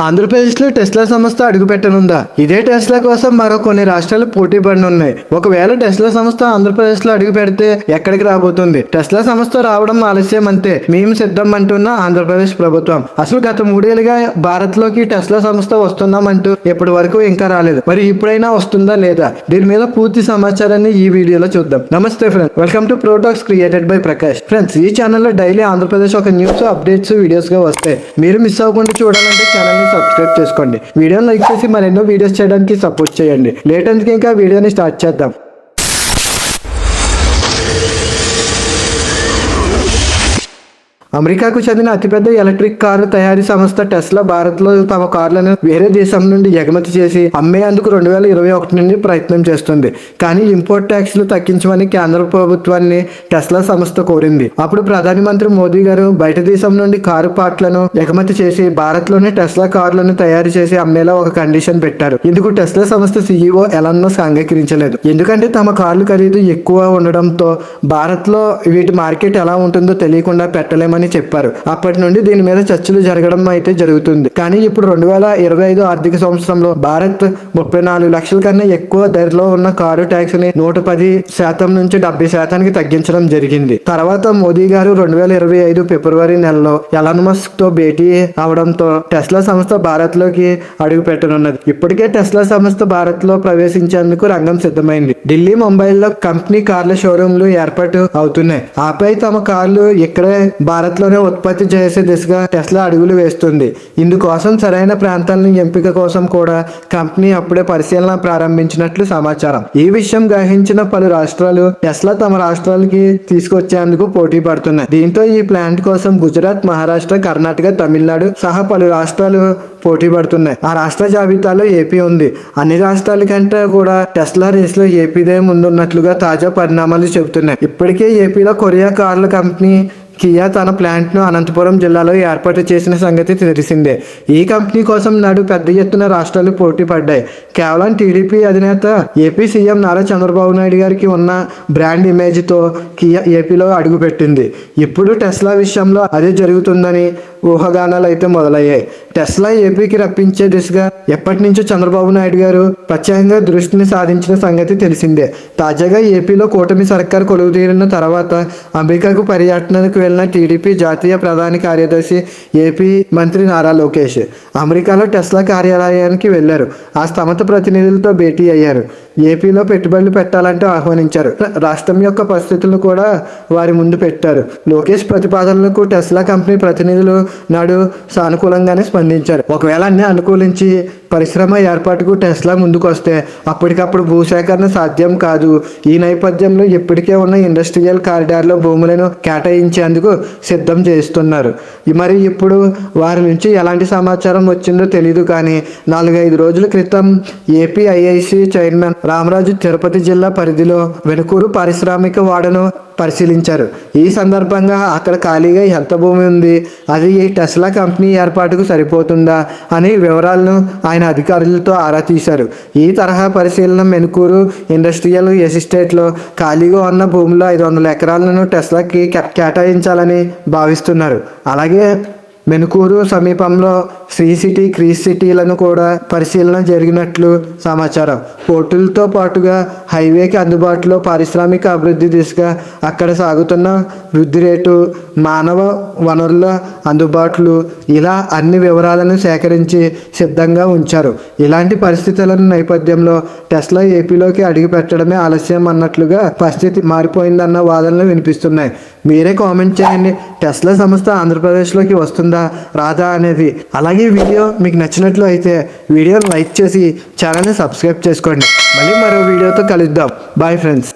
ఆంధ్రప్రదేశ్లో టెస్లా సంస్థ అడుగుపెట్టనుందా? ఇదే టెస్లా కోసం మరో కొన్ని రాష్ట్రాలు పోటీ పడనున్నాయి. ఒకవేళ టెస్లా సంస్థ ఆంధ్రప్రదేశ్లో అడుగు పెడితే ఎక్కడికి రాబోతుంది? టెస్లా సంస్థ రావడం ఆలస్యం అంతే, మేము సిద్ధం అంటున్న ఆంధ్రప్రదేశ్ ప్రభుత్వం. అసలు గత 3 ఏళ్లుగా భారత్లోకి టెస్లా సంస్థ వస్తున్నామంటూ ఇప్పటి వరకు ఇంకా రాలేదు. మరి ఇప్పుడైనా వస్తుందా లేదా? దీని మీద పూర్తి సమాచారాన్ని ఈ వీడియోలో చూద్దాం. నమస్తే ఫ్రెండ్స్, వెల్కమ్ టు ప్రోటాక్స్ క్రియేటెడ్ బై ప్రకాష్. ఫ్రెండ్స్, ఈ ఛానల్లో డైలీ ఆంధ్రప్రదేశ్ ఒక న్యూస్, అప్డేట్స్, వీడియోస్ గా వస్తాయి. మీరు మిస్ అవ్వకుండా చూడాలంటే ఛానల్ ని సబ్స్క్రైబ్ చేసుకోండి. వీడియోని లైక్ చేసి మరెన్నో వీడియోస్ చేయడానికి సపోర్ట్ చేయండి. లేట్ ఎందుకు, ఇంకా వీడియోని స్టార్ట్ చేద్దాం. అమెరికాకు చెందిన అతిపెద్ద ఎలక్ట్రిక్ కారు తయారీ సంస్థ టెస్లా భారత్లో తమ కార్లను వేరే దేశం నుండి ఎగుమతి చేసి అమ్మేందుకు 2021 నుండి ప్రయత్నం చేస్తుంది. కానీ ఇంపోర్ట్ ట్యాక్స్లు తగ్గించమని కేంద్ర ప్రభుత్వాన్ని టెస్లా సంస్థ కోరింది. అప్పుడు ప్రధానమంత్రి మోదీ గారు బయట దేశం నుండి కారు పార్ట్లను ఎగుమతి చేసి భారత్లోనే టెస్లా కార్లను తయారు చేసి అమ్మేలా ఒక కండిషన్ పెట్టారు. ఇందుకు టెస్లా సంస్థ CEO ఎలాన్ మస్క్ అంగీకరించలేదు. ఎందుకంటే తమ కార్లు ఖరీదు ఎక్కువ ఉండడంతో భారత్లో వీటి మార్కెట్ ఎలా ఉంటుందో తెలియకుండా పెట్టలేమని చెప్పారు. అప్పటి నుండి దీని మీద చర్చలు జరగడం అయితే జరుగుతుంది. కానీ ఇప్పుడు 2025 ఆర్థిక సంవత్సరంలో భారత్ 34 లక్షల కన్నా ఎక్కువ ధరలో ఉన్న కారు ట్యాక్స్ ని 110% నుంచి 70% తగ్గించడం జరిగింది. తర్వాత మోదీ గారు 2025 ఫిబ్రవరి నెలలో ఎలాన్ మస్క్ తో భేటీ అవడంతో టెస్లా సంస్థ భారత్ లోకి అడుగు పెట్టనున్నది. ఇప్పటికే టెస్లా సంస్థ భారత్ లో ప్రవేశించేందుకు రంగం సిద్ధమైంది. ఢిల్లీ, ముంబైలో కంపెనీ కార్ల షోరూంలు ఏర్పాటు అవుతున్నాయి. ఆపై తమ కార్లు ఇక్కడే భారత్ లోనే ఉత్పత్తి చేసే దిశగా టెస్లా అడుగులు వేస్తుంది. ఇందుకోసం సరైన ప్రాంతాలను ఎంపిక కోసం కూడా కంపెనీ అప్పుడే పరిశీలన ప్రారంభించినట్లు సమాచారం. ఈ విషయం గ్రహించిన పలు రాష్ట్రాలు టెస్లా తమ రాష్ట్రాలకి తీసుకొచ్చేందుకు పోటీ పడుతున్నాయి. దీంతో ఈ ప్లాంట్ కోసం గుజరాత్, మహారాష్ట్ర, కర్ణాటక, తమిళనాడు సహా పలు రాష్ట్రాలు పోటీ పడుతున్నాయి. ఆ రాష్ట్ర జాబితాలో ఏపీ ఉంది. అన్ని రాష్ట్రాల కంటే కూడా టెస్లా రేస్ లో ఏపీదే ముందున్నట్లుగా తాజా పరిణామాలు చెబుతున్నాయి. ఇప్పటికే ఏపీలో కొరియా కార్ల కంపెనీ కియా తన ప్లాంట్ ను అనంతపురం జిల్లాలో ఏర్పాటు చేసిన సంగతి తెలిసిందే. ఈ కంపెనీ కోసం నాడు పెద్ద ఎత్తున రాష్ట్రాలు పోటీ పడ్డాయి. కేవలం టీడీపీ అధినేత ఏపీ సీఎం నారా చంద్రబాబు నాయుడు గారికి ఉన్న బ్రాండ్ ఇమేజ్ తో కియా ఏపీలో అడుగుపెట్టింది. ఇప్పుడు టెస్లా విషయంలో అదే జరుగుతుందని ఊహాగానాలు అయితే మొదలయ్యాయి. టెస్లా ఏపీకి రప్పించే దిశగా ఎప్పటి నుంచో చంద్రబాబు నాయుడు గారు ప్రత్యేకంగా దృష్టిని సాధించిన సంగతి తెలిసిందే. తాజాగా ఏపీలో కూటమి సర్కార్ కొలువుదీరిన తర్వాత అమెరికాకు పర్యటనకు వెళ్లిన టీడీపీ జాతీయ ప్రధాన కార్యదర్శి ఏపీ మంత్రి నారా లోకేష్ అమెరికాలో టెస్లా కార్యాలయానికి వెళ్లారు. ఆ సంస్థ ప్రతినిధులతో భేటీ అయ్యారు. ఏపీలో పెట్టుబడులు పెట్టాలంటూ ఆహ్వానించారు. రాష్ట్రం యొక్క పరిస్థితులను కూడా వారి ముందు పెట్టారు. లోకేష్ ప్రతిపాదనలకు టెస్లా కంపెనీ ప్రతినిధులు నాడు సానుకూలంగానే స్పందించారు. ఒకవేళ అన్ని అనుకూలించి పరిశ్రమ ఏర్పాటుకు టెస్లా ముందుకు వస్తే అప్పటికప్పుడు భూసేకరణ సాధ్యం కాదు. ఈ నేపథ్యంలో ఇప్పటికే ఉన్న ఇండస్ట్రియల్ కారిడార్లో భూములను కేటాయించేందుకు సిద్ధం చేస్తున్నారు. మరి ఇప్పుడు వారి నుంచి ఎలాంటి సమాచారం వచ్చిందో తెలియదు. కానీ 4-5 రోజుల క్రితం ఏపీఐఐసి చైర్మన్ రామరాజు తిరుపతి జిల్లా పరిధిలో వెనుకూరు పారిశ్రామిక వాడను పరిశీలించారు. ఈ సందర్భంగా అక్కడ ఖాళీగా ఎంత భూమి ఉంది, అది ఈ టెస్లా కంపెనీ ఏర్పాటుకు సరిపోతుందా అని వివరాలను ఆయన అధికారులతో ఆరా తీశారు. ఈ తరహా పరిశీలన మెనుకూరు ఇండస్ట్రియల్ ఎస్టేట్లో ఖాళీగా ఉన్న భూమిలో 500 ఎకరాలను టెస్లాకి కేటాయించాలని భావిస్తున్నారు. అలాగే మెనుకూరు సమీపంలో శ్రీ సిటీ, క్రీస్ సిటీలను కూడా పరిశీలన జరిగినట్లు సమాచారం. పోర్టులతో పాటుగా హైవేకి అందుబాటులో పారిశ్రామిక అభివృద్ధి దిశగా అక్కడ సాగుతున్న వృద్ధి రేటు, మానవ వనరుల అందుబాటులు, ఇలా అన్ని వివరాలను సేకరించి సిద్ధంగా ఉంచారు. ఇలాంటి పరిస్థితుల నేపథ్యంలో టెస్లా ఏపీలోకి అడుగు పెట్టడమే ఆలస్యం అన్నట్లుగా పరిస్థితి మారిపోయిందన్న వాదనలు వినిపిస్తున్నాయి. మీరే కామెంట్ చేయండి, టెస్లా సంస్థ ఆంధ్రప్రదేశ్లోకి వస్తుందా రాదా అనేది. అలాగే వీడియో మీకు నచ్చినట్లు అయితే వీడియోని లైక్ చేసి ఛానల్ని సబ్స్క్రైబ్ చేసుకోండి. మళ్ళీ మరో వీడియోతో కలుద్దాం. Bye friends.